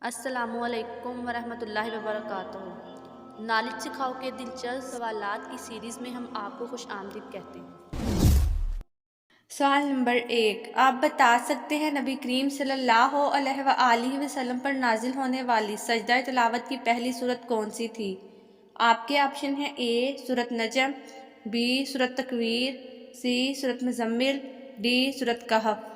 السلام علیکم ورحمۃ اللہ وبرکاتہ۔ نالج سکھاؤ کے دلچسپ سوالات کی سیریز میں ہم آپ کو خوش آمدید کہتے ہیں۔ سوال نمبر 1، آپ بتا سکتے ہیں نبی کریم صلی اللہ علیہ وآلہ وسلم پر نازل ہونے والی سجدہ تلاوت کی پہلی سورت کون سی تھی؟ آپ کے آپشن ہیں اے سورت نجم، بی سورت تکویر، سی سورت مزمل، ڈی سورت کہف۔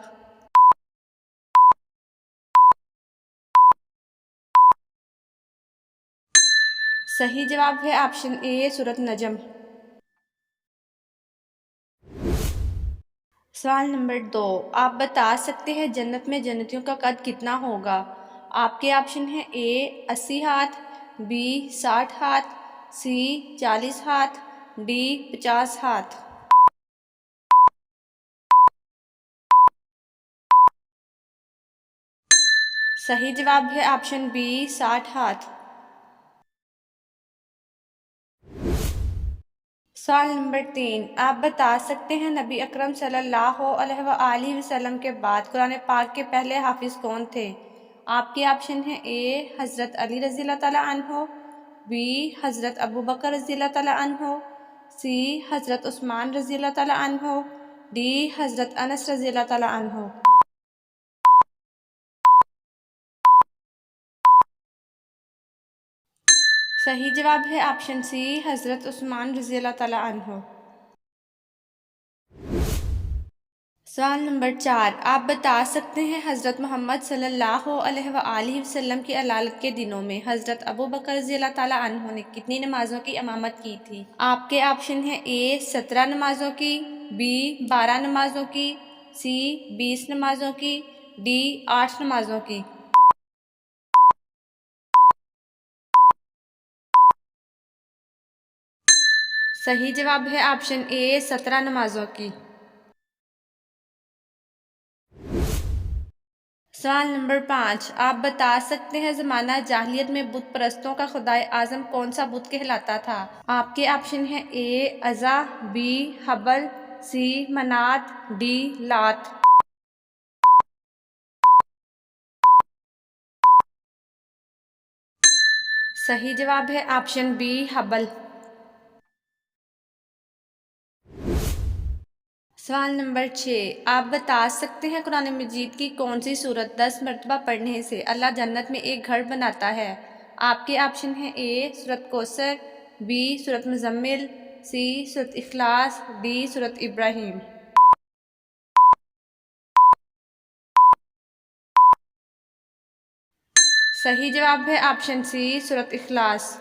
صحیح جواب ہے آپشن اے سورت نجم۔ سوال نمبر 2، آپ بتا سکتے ہیں جنت میں جنتیوں کا قد کتنا ہوگا؟ آپ کے آپشن ہیں اے 80 ہاتھ، بی 60 ہاتھ، سی 40 ہاتھ، ڈی 50 ہاتھ۔ صحیح جواب ہے آپشن بی 60 ہاتھ۔ سوال نمبر 3، آپ بتا سکتے ہیں نبی اکرم صلی اللہ علیہ وآلہ وسلم کے بعد قرآن پاک کے پہلے حافظ کون تھے؟ آپ کے آپشن ہیں اے حضرت علی رضی اللہ تعالیٰ عنہ، بی حضرت ابوبکر رضی اللہ تعالیٰ عنہ، سی حضرت عثمان رضی اللہ تعالیٰ عنہ، ڈی حضرت انس رضی اللہ تعالیٰ عنہ۔ صحیح جواب ہے آپشن سی حضرت عثمان رضی اللہ تعالیٰ عنہ۔ سوال نمبر 4، آپ بتا سکتے ہیں حضرت محمد صلی اللہ علیہ وآلہ وسلم کی علالت کے دنوں میں حضرت ابوبکر رضی اللہ تعالیٰ عنہ نے کتنی نمازوں کی امامت کی تھی؟ آپ کے آپشن ہیں اے 17 نمازوں کی، بی 12 نمازوں کی، سی 20 نمازوں کی، ڈی 8 نمازوں کی۔ صحیح جواب ہے آپشن اے 17 نمازوں کی۔ سوال نمبر 5، آپ بتا سکتے ہیں زمانہ جاہلیت میں بت پرستوں کا خدائے اعظم کون سا بت کہلاتا تھا؟ آپ کے آپشن ہیں اے عزا، بی حبل، سی منات، ڈی لات۔ صحیح جواب ہے آپشن بی حبل۔ سوال نمبر 6، آپ بتا سکتے ہیں قرآن مجید کی کون سی سورت 10 مرتبہ پڑھنے سے اللہ جنت میں ایک گھر بناتا ہے؟ آپ کے آپشن ہیں اے سورت کوثر، بی سورت مزمل، سی سورت اخلاص، ڈی سورت ابراہیم۔ صحیح جواب ہے آپشن سی سورت اخلاص۔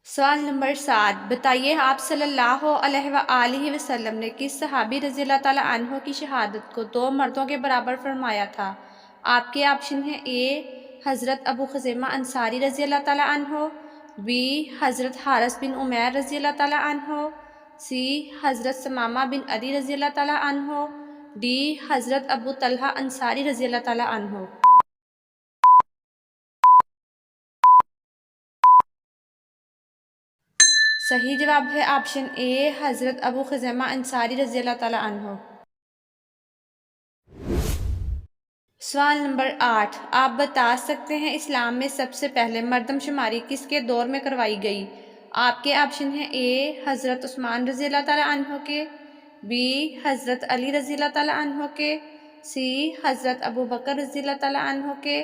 سوال نمبر 7، بتائیے آپ صلی اللہ علیہ وآلہ وسلم نے کس صحابی رضی اللہ تعالیٰ عنہ کی شہادت کو 2 مردوں کے برابر فرمایا تھا؟ آپ کے آپشن ہیں اے حضرت ابو خزیمہ انصاری رضی اللہ تعالیٰ عنہ، بی حضرت حارث بن عمیر رضی اللہ تعالیٰ عنہ، سی حضرت ثمامہ بن علی رضی اللہ تعالیٰ عنہ، ڈی حضرت ابو طلحہ انصاری رضی اللہ تعالیٰ عنہ۔ صحیح جواب ہے آپشن اے حضرت ابو خزیمہ انصاری رضی اللہ تعالیٰ عنہ۔ سوال نمبر 8، آپ بتا سکتے ہیں اسلام میں سب سے پہلے مردم شماری کس کے دور میں کروائی گئی؟ آپ کے آپشن ہیں اے حضرت عثمان رضی اللہ تعالیٰ عنہ کے، بی حضرت علی رضی اللہ تعالیٰ عنہ کے، سی حضرت ابوبکر رضی اللہ تعالیٰ عنہ کے،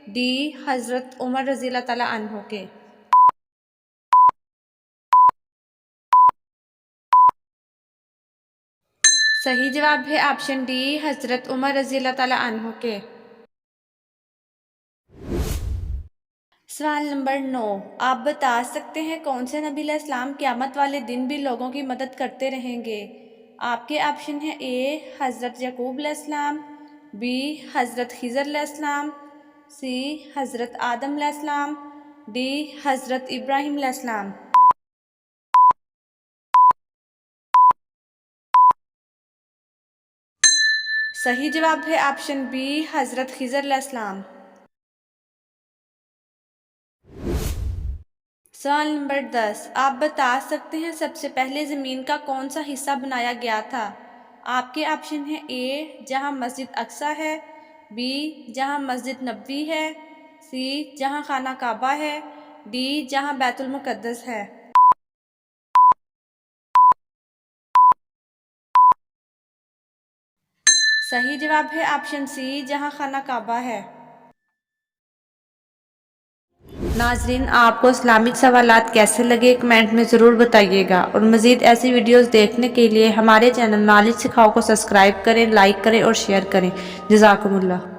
ڈی حضرت عمر رضی اللہ تعالیٰ عنہ کے۔ صحیح جواب ہے آپشن ڈی حضرت عمر رضی اللہ تعالیٰ عنہ کے۔ سوال نمبر 9، آپ بتا سکتے ہیں کون سے نبی علیہ السلام قیامت والے دن بھی لوگوں کی مدد کرتے رہیں گے؟ آپ کے آپشن ہیں اے حضرت یعقوب علیہ السلام، بی حضرت خضر علیہ السلام، سی حضرت آدم علیہ السلام، ڈی حضرت ابراہیم علیہ السلام۔ صحیح جواب ہے آپشن بی حضرت خضر علیہ السلام۔ سوال نمبر 10، آپ بتا سکتے ہیں سب سے پہلے زمین کا کون سا حصہ بنایا گیا تھا؟ آپ کے آپشن ہیں اے جہاں مسجد اقصیٰ ہے، بی جہاں مسجد نبوی ہے، سی جہاں خانہ کعبہ ہے، ڈی جہاں بیت المقدس ہے۔ صحیح جواب ہے آپشن سی جہاں خانہ کعبہ ہے۔ ناظرین، آپ کو اسلامک سوالات کیسے لگے کمنٹ میں ضرور بتائیے گا، اور مزید ایسی ویڈیوز دیکھنے کے لیے ہمارے چینل نالج سکھاؤ کو سبسکرائب کریں، لائک کریں اور شیئر کریں۔ جزاکم اللہ۔